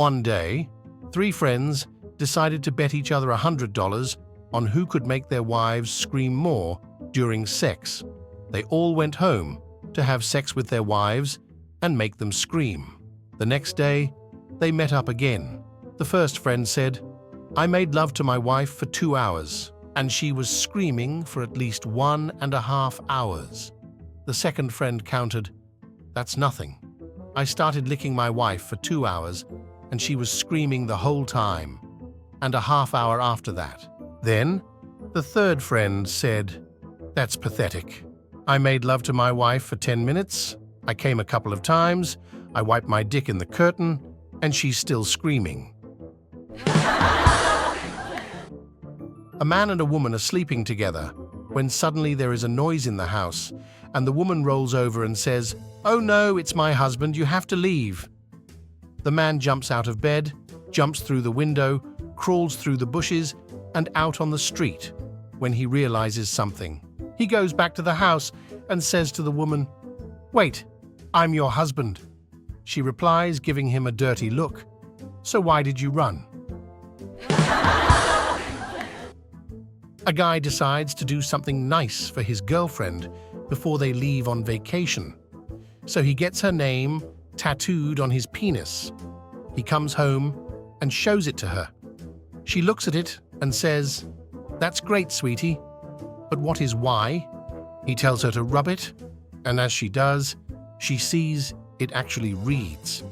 One day, three friends decided to bet each other $100 on who could make their wives scream more during sex. They all went home to have sex with their wives and make them scream. The next day, they met up again. The first friend said, "I made love to my wife for 2 hours, and she was screaming for at least 1.5 hours. The second friend countered, "That's nothing. I started licking my wife for 2 hours, and she was screaming the whole time, and a half hour after that." Then, the third friend said, "That's pathetic. I made love to my wife for 10 minutes, I came a couple of times, I wiped my dick in the curtain, and she's still screaming." A man and a woman are sleeping together when suddenly there is a noise in the house, and the woman rolls over and says, "Oh no, it's my husband, you have to leave." The man jumps out of bed, jumps through the window, crawls through the bushes, and out on the street when he realizes something. He goes back to the house and says to the woman, "Wait, I'm your husband." She replies, giving him a dirty look, "So why did you run?" A guy decides to do something nice for his girlfriend before they leave on vacation. So he gets her name tattooed on his penis. He comes home and shows it to her. She looks at it and says, "That's great, sweetie, but what is Y?" He tells her to rub it, and as she does, she sees it actually reads,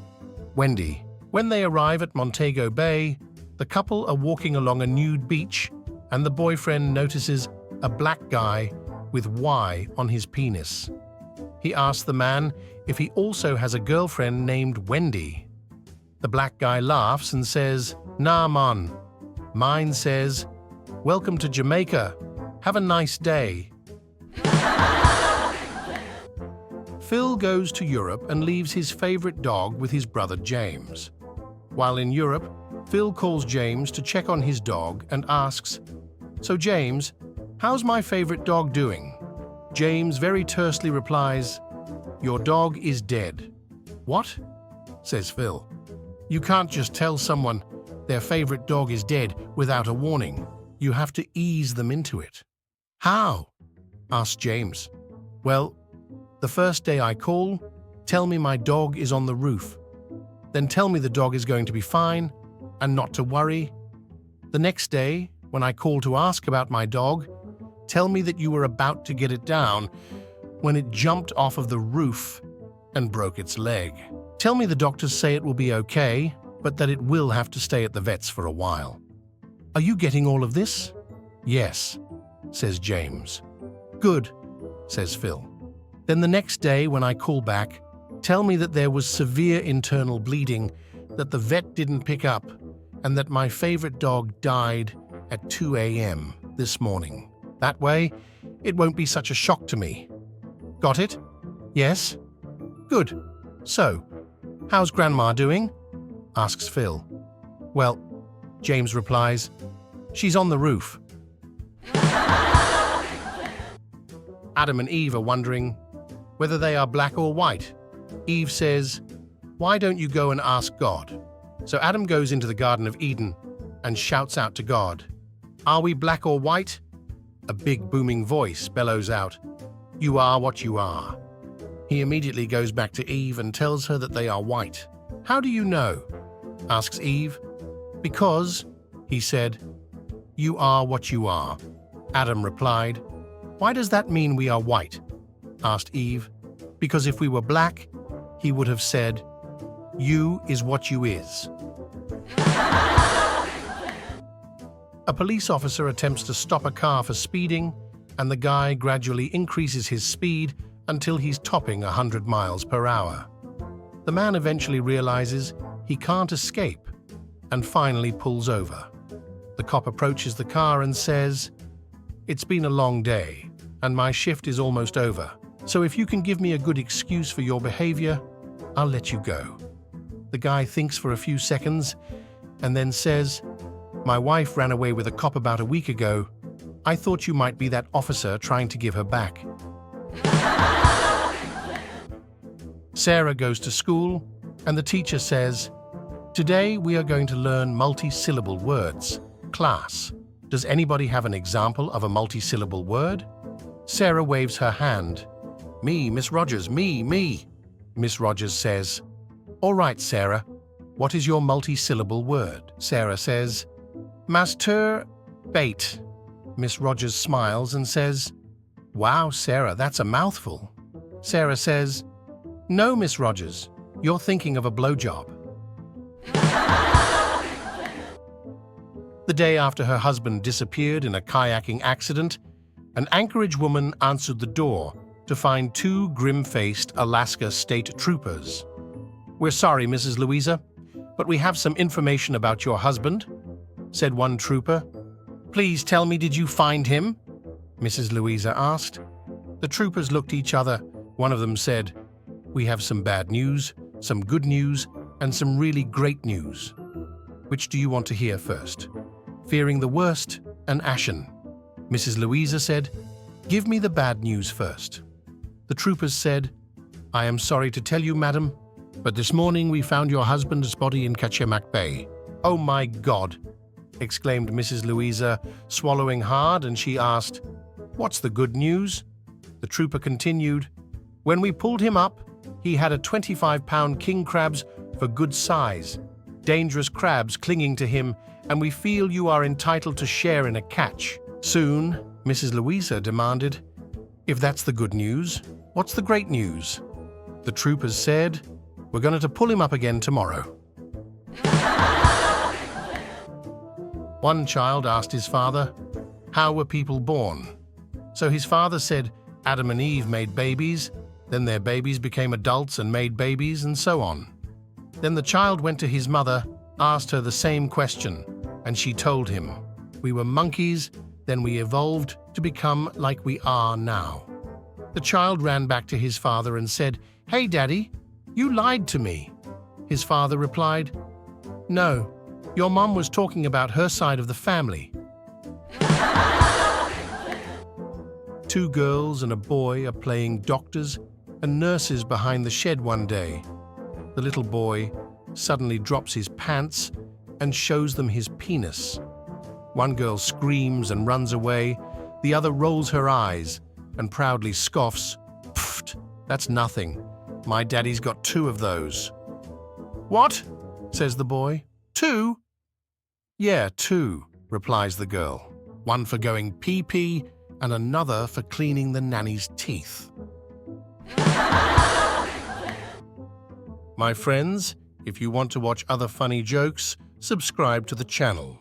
Wendy. When they arrive at Montego Bay, the couple are walking along a nude beach, and the boyfriend notices a black guy with Y on his penis. He asks the man if he also has a girlfriend named Wendy. The black guy laughs and says, "Nah, man. Mine says, 'Welcome to Jamaica. Have a nice day.'" Phil goes to Europe and leaves his favorite dog with his brother James. While in Europe, Phil calls James to check on his dog and asks, "So James, how's my favorite dog doing?" James very tersely replies, "Your dog is dead." "What?" says Phil. "You can't just tell someone their favorite dog is dead without a warning. You have to ease them into it." "How?" asks James. "Well, the first day I call, tell me my dog is on the roof. Then tell me the dog is going to be fine and not to worry. The next day, when I call to ask about my dog, tell me that you were about to get it down when it jumped off of the roof and broke its leg. Tell me the doctors say it will be okay, but that it will have to stay at the vet's for a while. Are you getting all of this?" "Yes," says James. "Good," says Phil. "Then the next day when I call back, tell me that there was severe internal bleeding, that the vet didn't pick up, and that my favorite dog died at 2 a.m. this morning. That way, it won't be such a shock to me. Got it?" "Yes." "Good. So, how's Grandma doing?" asks Phil. "Well," James replies, "she's on the roof." Adam and Eve are wondering whether they are black or white. Eve says, "Why don't you go and ask God?" So Adam goes into the Garden of Eden and shouts out to God, "Are we black or white?" A big booming voice bellows out, "You are what you are." He immediately goes back to Eve and tells her that they are white. "How do you know?" asks Eve. "Because," he said, "you are what you are." Adam replied, "Why does that mean we are white?" asked Eve. "Because if we were black, he would have said, 'You is what you is.'" A police officer attempts to stop a car for speeding, and the guy gradually increases his speed until he's topping 100 miles per hour. The man eventually realizes he can't escape and finally pulls over. The cop approaches the car and says, "It's been a long day, and my shift is almost over. So if you can give me a good excuse for your behavior, I'll let you go." The guy thinks for a few seconds and then says, "My wife ran away with a cop about a week ago. I thought you might be that officer trying to give her back." Sarah goes to school, and the teacher says, Today we are going to learn multi-syllable words. Class, does anybody have an example of a multi-syllable word? Sarah waves her hand. Me, Miss Rogers, me. Miss Rogers says, "All right, Sarah. What is your multi-syllable word?" Sarah says, "Masturbate." Miss Rogers smiles and says, "Wow, Sarah, that's a mouthful." Sarah says, "No, Miss Rogers, you're thinking of a blowjob." The day after her husband disappeared in a kayaking accident, an Anchorage woman answered the door to find two grim-faced Alaska State Troopers. "We're sorry, Mrs. Louisa, but we have some information about your husband," said one trooper. "Please tell me, did you find him?" Mrs. Louisa asked. The troopers looked at each other. One of them said, "We have some bad news, some good news, and some really great news. Which do you want to hear first?" Fearing the worst and ashen, Mrs. Louisa said, "Give me the bad news first." The troopers said, "I am sorry to tell you, madam, but this morning we found your husband's body in Kachemak Bay." "Oh my God!" exclaimed Mrs. Louisa, swallowing hard, and she asked, "What's the good news?" The trooper continued, "When we pulled him up, he had a 25-pound king crabs for good size, dangerous crabs clinging to him, and we feel you are entitled to share in a catch." Soon, Mrs. Louisa demanded, "If that's the good news, what's the great news?" The troopers said, "We're going to pull him up again tomorrow." One child asked his father, "How were people born?" So his father said, "Adam and Eve made babies, then their babies became adults and made babies, and so on." Then the child went to his mother, asked her the same question, and she told him, "We were monkeys, then we evolved to become like we are now." The child ran back to his father and said, "Hey, Daddy, you lied to me." His father replied, "No, your mom was talking about her side of the family." Two girls and a boy are playing doctors and nurses behind the shed one day. The little boy suddenly drops his pants and shows them his penis. One girl screams and runs away. The other rolls her eyes and proudly scoffs, "Pfft, that's nothing. My daddy's got two of those." "What?" says the boy. "Two?" "Yeah, two," replies the girl. "One for going pee-pee and another for cleaning the nanny's teeth." My friends, if you want to watch other funny jokes, subscribe to the channel.